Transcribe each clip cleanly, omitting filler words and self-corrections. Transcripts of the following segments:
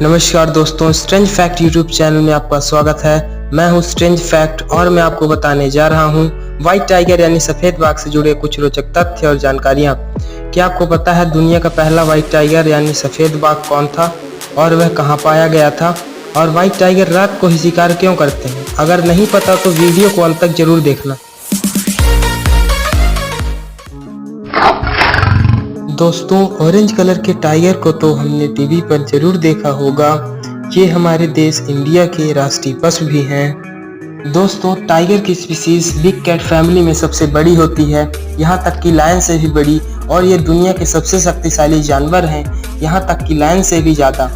नमस्कार दोस्तों, strange fact YouTube channel में आपका स्वागत है। मैं हूं स्ट्रेंज फैक्ट और मैं आपको बताने जा रहा हूं व्हाइट टाइगर यानी सफेद बाघ से जुड़े कुछ रोचक तथ्य और जानकारियां। क्या आपको पता है दुनिया का पहला व्हाइट टाइगर यानी सफेद बाघ कौन था और वह कहां पाया गया था? और व्हाइट टाइगर रात को ही शिकार क्यों करते हैं? अगर नहीं पता तो वीडियो को अंत तक जरूर देखना। दोस्तों, ऑरेंज कलर के टाइगर को तो हमने टीवी पर जरूर देखा होगा। ये हमारे देश इंडिया के राष्ट्रीय पशु भी हैं। दोस्तों, टाइगर की स्पीशीज बिग कैट फैमिली में सबसे बड़ी होती है, यहाँ तक कि लायन से भी बड़ी, और ये दुनिया के सबसे शक्तिशाली जानवर हैं, यहाँ तक कि लायन से भी ज़्यादा।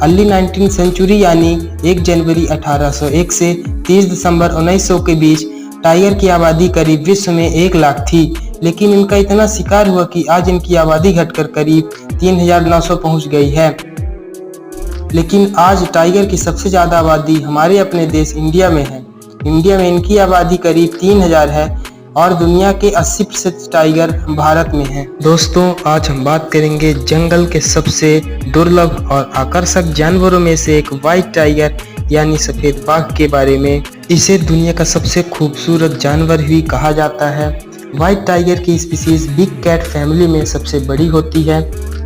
अर्ली 19वीं सेंचुरी यानी 1 जनवरी 1801 से 30 दिसंबर 1900 के बीच टाइगर की आबादी करीब विश्व में 1 लाख थी, लेकिन इनका इतना शिकार हुआ कि आज इनकी आबादी घटकर करीब 3900 पहुंच गई है। लेकिन आज टाइगर की सबसे ज़्यादा आबादी हमारे अपने देश इंडिया में है। इंडिया में इनकी आबादी करीब 3000 है और दुनिया के 80% टाइगर भारत में हैं। दोस्तों, आज हम बात करेंगे जंगल के सबसे दुर्लभ और आकर्षक जानवरों में से एक व्हाइट टाइगर यानी सफेद बाघ के बारे में। इसे दुनिया का सबसे खूबसूरत जानवर भी कहा जाता है। व्हाइट टाइगर की स्पीशीज बिग कैट फैमिली में सबसे बड़ी होती है,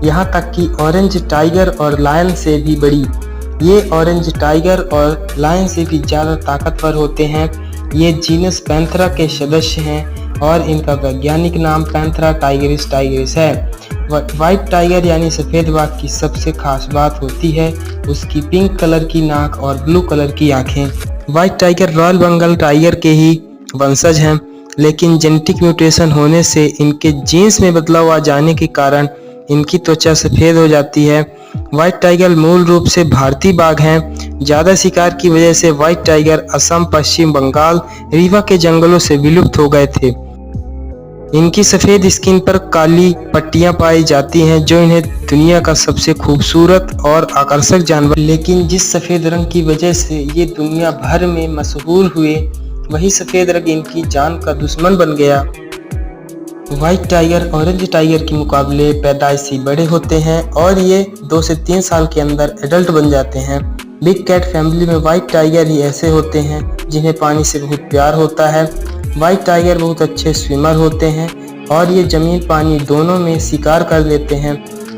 यहाँ तक कि ऑरेंज टाइगर और लायन से भी बड़ी। ये ऑरेंज टाइगर और लायन से भी ज़्यादा ताकतवर होते हैं। ये जीनस पैंथेरा के सदस्य हैं और इनका वैज्ञानिक नाम पैंथेरा टाइगरिस टाइगरिस है। व्हाइट टाइगर यानी सफ़ेद बाघ की सबसे खास बात होती है उसकी पिंक कलर की नाक और ब्लू कलर की आँखें। White tiger royal Bengal tiger के ही वंशज हैं, लेकिन जेनेटिक म्यूटेशन होने से इनके जीन्स में बदलाव आ जाने के कारण इनकी त्वचा सफ़ेद हो जाती है। व्हाइट टाइगर मूल रूप से भारतीय बाघ हैं। ज़्यादा शिकार की वजह से व्हाइट टाइगर असम, पश्चिम बंगाल, रीवा के जंगलों से विलुप्त हो गए थे। इनकी सफ़ेद स्किन पर काली पट्टियां पाई जाती हैं जो इन्हें दुनिया का सबसे खूबसूरत और आकर्षक जानवर। लेकिन जिस सफ़ेद रंग की वजह से ये दुनिया भर में मशहूर हुए, वही सफ़ेद रंग इनकी जान का दुश्मन बन गया। व्हाइट टाइगर ऑरेंज टाइगर के मुकाबले पैदाइशी बड़े होते हैं और ये 2 से 3 साल के अंदर एडल्ट बन जाते हैं। बिग कैट फैमिली में व्हाइट टाइगर ही ऐसे होते हैं जिन्हें पानी से बहुत प्यार होता है। व्हाइट टाइगर बहुत अच्छे स्विमर होते हैं और ये ज़मीन पानी दोनों में शिकार कर लेते हैं।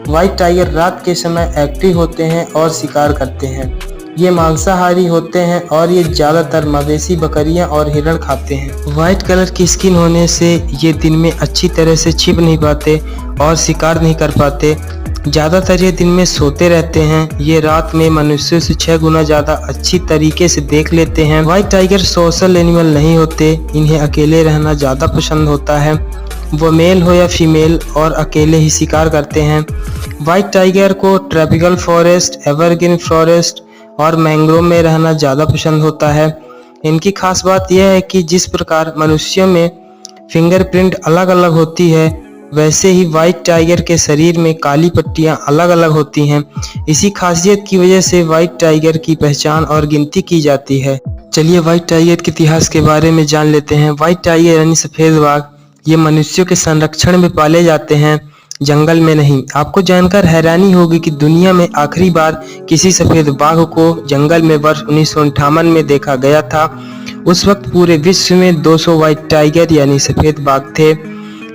व्हाइट टाइगर रात के समय एक्टिव होते हैं और शिकार करते हैं। ये मांसाहारी होते हैं और ये ज़्यादातर मवेशी, बकरियां और हिरण खाते हैं। व्हाइट कलर की स्किन होने से ये दिन में अच्छी तरह से छिप नहीं पाते और शिकार नहीं कर पाते। ज़्यादातर ये दिन में सोते रहते हैं। ये रात में मनुष्यों से 6 गुना ज़्यादा अच्छी तरीके से देख लेते हैं। व्हाइट टाइगर सोशल एनिमल नहीं होते, इन्हें अकेले रहना ज़्यादा पसंद होता है। वो मेल हो या फीमेल और अकेले ही शिकार करते हैं। व्हाइट टाइगर को ट्रॉपिकल फॉरेस्ट, एवरग्रीन फॉरेस्ट और मैंग्रोव में रहना ज़्यादा पसंद होता है। इनकी खास बात यह है कि जिस प्रकार मनुष्यों में फिंगरप्रिंट अलग अलग होती है, वैसे ही व्हाइट टाइगर के शरीर में काली पट्टियां अलग अलग होती हैं। इसी खासियत की वजह से व्हाइट टाइगर की पहचान और गिनती की जाती है। चलिए व्हाइट टाइगर के इतिहास के बारे में जान लेते हैं। व्हाइट टाइगर यानी सफ़ेद बाघ ये मनुष्यों के संरक्षण में पाले जाते हैं, जंगल में नहीं। आपको जानकर हैरानी होगी कि दुनिया में आखिरी बार किसी सफ़ेद बाघ को जंगल में वर्ष 1958 में देखा गया था। उस वक्त पूरे विश्व में 200 व्हाइट टाइगर यानी सफ़ेद बाघ थे।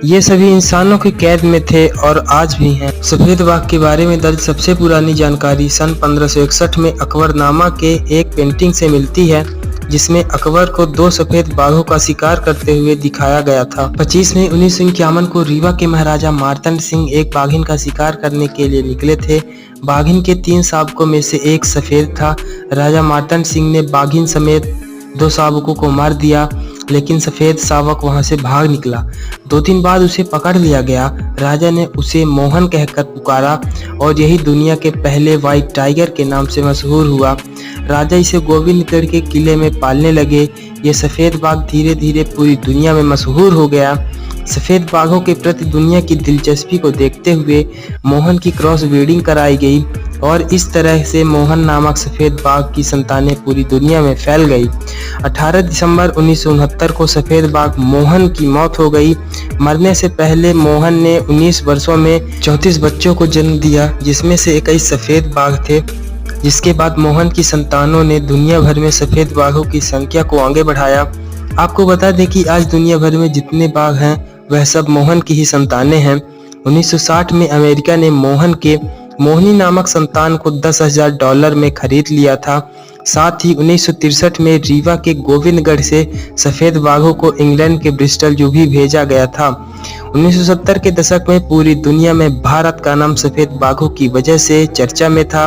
ये सभी इंसानों की कैद में थे और आज भी हैं। सफ़ेद बाघ के बारे में दर्ज सबसे पुरानी जानकारी सन 1561 में अकबरनामा के एक पेंटिंग से मिलती है, जिसमें अकबर को 2 सफ़ेद बाघों का शिकार करते हुए दिखाया गया था। 25 मई 1951 को रीवा के महाराजा मार्तंड सिंह एक बाघिन का शिकार करने के लिए निकले थे। बाघिन के 3 शावकों में से एक सफ़ेद था। राजा मार्तंड सिंह ने बाघिन समेत 2 शावकों को मार दिया, लेकिन सफ़ेद शावक वहां से भाग निकला। 2 दिन बाद उसे पकड़ लिया गया। राजा ने उसे मोहन कहकर पुकारा और यही दुनिया के पहले व्हाइट टाइगर के नाम से मशहूर हुआ। राजा इसे गोविंदगढ़ के किले में पालने लगे। ये सफ़ेद बाघ धीरे धीरे पूरी दुनिया में मशहूर हो गया। सफ़ेद बाघों के प्रति दुनिया की दिलचस्पी को देखते हुए मोहन की क्रॉस ब्रीडिंग कराई गई और इस तरह से मोहन नामक सफ़ेद बाघ की संतानें पूरी दुनिया में फैल गई। 18 दिसंबर 1969 को सफ़ेद बाघ मोहन की मौत हो गई। मरने से पहले मोहन ने 19 वर्षों में 34 बच्चों को जन्म दिया, जिसमें से 21 सफ़ेद बाघ थे। जिसके बाद मोहन की संतानों ने दुनिया भर में सफेद बाघों की संख्या को आगे बढ़ाया। आपको बता दें कि आज दुनिया भर में जितने बाघ हैं वह सब मोहन की ही संतानें हैं। 1960 में अमेरिका ने मोहन के मोहिनी नामक संतान को $10,000 में खरीद लिया था। साथ ही 1963 में रीवा के गोविंदगढ़ से सफेद बाघों को इंग्लैंड के ब्रिस्टल जू भी भेजा गया था। 1970 के दशक में पूरी दुनिया में भारत का नाम सफेद बाघों की वजह से चर्चा में था।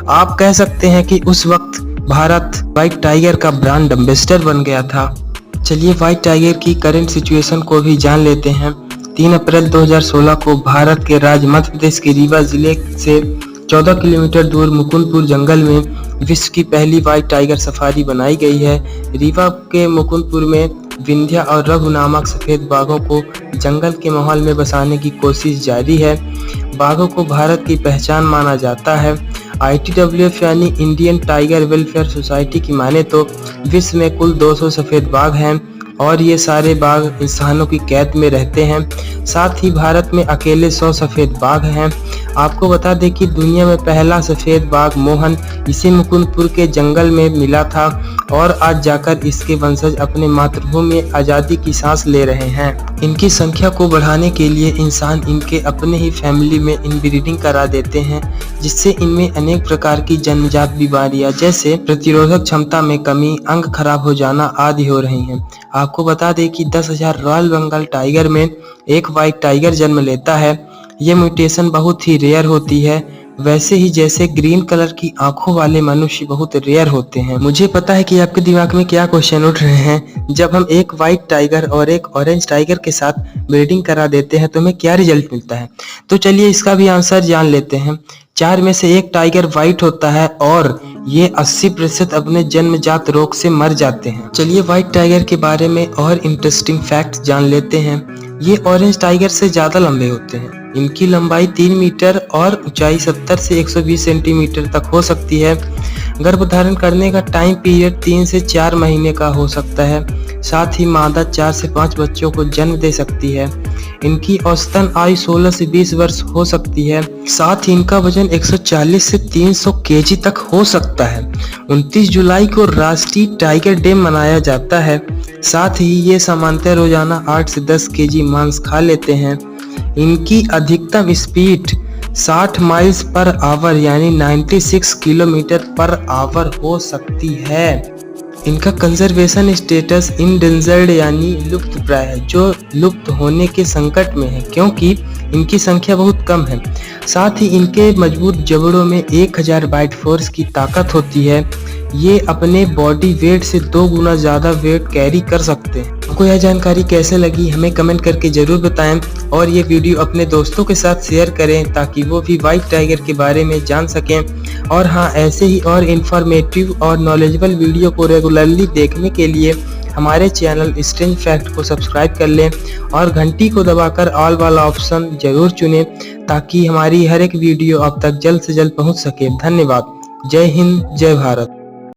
आप कह सकते हैं कि उस वक्त भारत व्हाइट टाइगर का ब्रांड एम्बेसडर बन गया था। चलिए व्हाइट टाइगर की करंट सिचुएशन को भी जान लेते हैं। 3 अप्रैल 2016 को भारत के राज्य मध्य प्रदेश के रीवा जिले से 14 किलोमीटर दूर मुकुंदपुर जंगल में विश्व की पहली व्हाइट टाइगर सफारी बनाई गई है। रीवा के मुकुंदपुर में विंध्या और रघु नामक सफेद बाघों को जंगल के माहौल में बसाने की कोशिश जारी है। बाघों को भारत की पहचान माना जाता है। ITWF यानी इंडियन टाइगर वेलफेयर सोसाइटी की माने तो विश्व में कुल 200 सफेद बाघ हैं और ये सारे बाघ इंसानों की कैद में रहते हैं। साथ ही भारत में अकेले 100 सफेद बाघ हैं। आपको बता दें कि दुनिया में पहला सफेद बाघ मोहन इसी मुकुंदपुर के जंगल में मिला था और आज जाकर इसके वंशज अपने मातृभूमि में आज़ादी की सांस ले रहे हैं। इनकी संख्या को बढ़ाने के लिए इंसान इनके अपने ही फैमिली में इनब्रीडिंग करा देते हैं, जिससे इनमें अनेक प्रकार की जन्मजात बीमारियां जैसे प्रतिरोधक क्षमता में कमी, अंग खराब हो जाना आदि हो रही हैं। आपको बता दें कि 10,000 रॉयल बंगाल टाइगर में एक व्हाइट टाइगर जन्म लेता है। ये म्यूटेशन बहुत ही रेयर होती है, वैसे ही जैसे ग्रीन कलर की आंखों वाले मनुष्य बहुत रेयर होते हैं। मुझे पता है कि आपके दिमाग में क्या क्वेश्चन उठ रहे हैं, जब हम एक व्हाइट टाइगर और एक ऑरेंज टाइगर के साथ ब्रीडिंग करा देते हैं तो हमें क्या रिजल्ट मिलता है। तो चलिए इसका भी आंसर जान लेते हैं। 4 में से एक टाइगर व्हाइट होता है और ये 80% अपने जन्मजात रोग से मर जाते हैं। चलिए व्हाइट टाइगर के बारे में और इंटरेस्टिंग फैक्ट जान लेते हैं। ये ऑरेंज टाइगर से ज्यादा लंबे होते हैं। इनकी लंबाई 3 मीटर और ऊंचाई 70 से 120 सेंटीमीटर तक हो सकती है। गर्भधारण करने का टाइम पीरियड 3 से 4 महीने का हो सकता है। साथ ही मादा 4 से 5 बच्चों को जन्म दे सकती है। इनकी औसतन आयु 16 से 20 वर्ष हो सकती है। साथ ही इनका वजन 140 से 300 केजी तक हो सकता है। 29 जुलाई को राष्ट्रीय टाइगर डे मनाया जाता है। साथ ही ये सामान्यतः रोजाना 8 से 10 केजी मांस खा लेते हैं। इनकी अधिकतम स्पीड 60 माइल्स पर आवर यानी 96 किलोमीटर पर आवर हो सकती है। इनका कंजर्वेशन स्टेटस इंडेंजर्ड यानी लुप्तप्राय है, जो लुप्त होने के संकट में है क्योंकि इनकी संख्या बहुत कम है। साथ ही इनके मजबूत जबड़ों में 1000 बाइट फोर्स की ताकत होती है। ये अपने बॉडी वेट से 2 गुना ज्यादा वेट कैरी कर सकते हैं। आपको यह जानकारी कैसे लगी हमें कमेंट करके जरूर बताएं और ये वीडियो अपने दोस्तों के साथ शेयर करें ताकि वो भी व्हाइट टाइगर के बारे में जान सकें। और हाँ, ऐसे ही और इन्फॉर्मेटिव और नॉलेजेबल वीडियो को रेगुलरली देखने के लिए हमारे चैनल स्ट्रेंज फैक्ट को सब्सक्राइब कर लें और घंटी को दबाकर ऑल वाला ऑप्शन जरूर चुनें ताकि हमारी हर एक वीडियो आप तक जल्द से जल्द पहुंच सके। धन्यवाद। जय हिंद, जय भारत।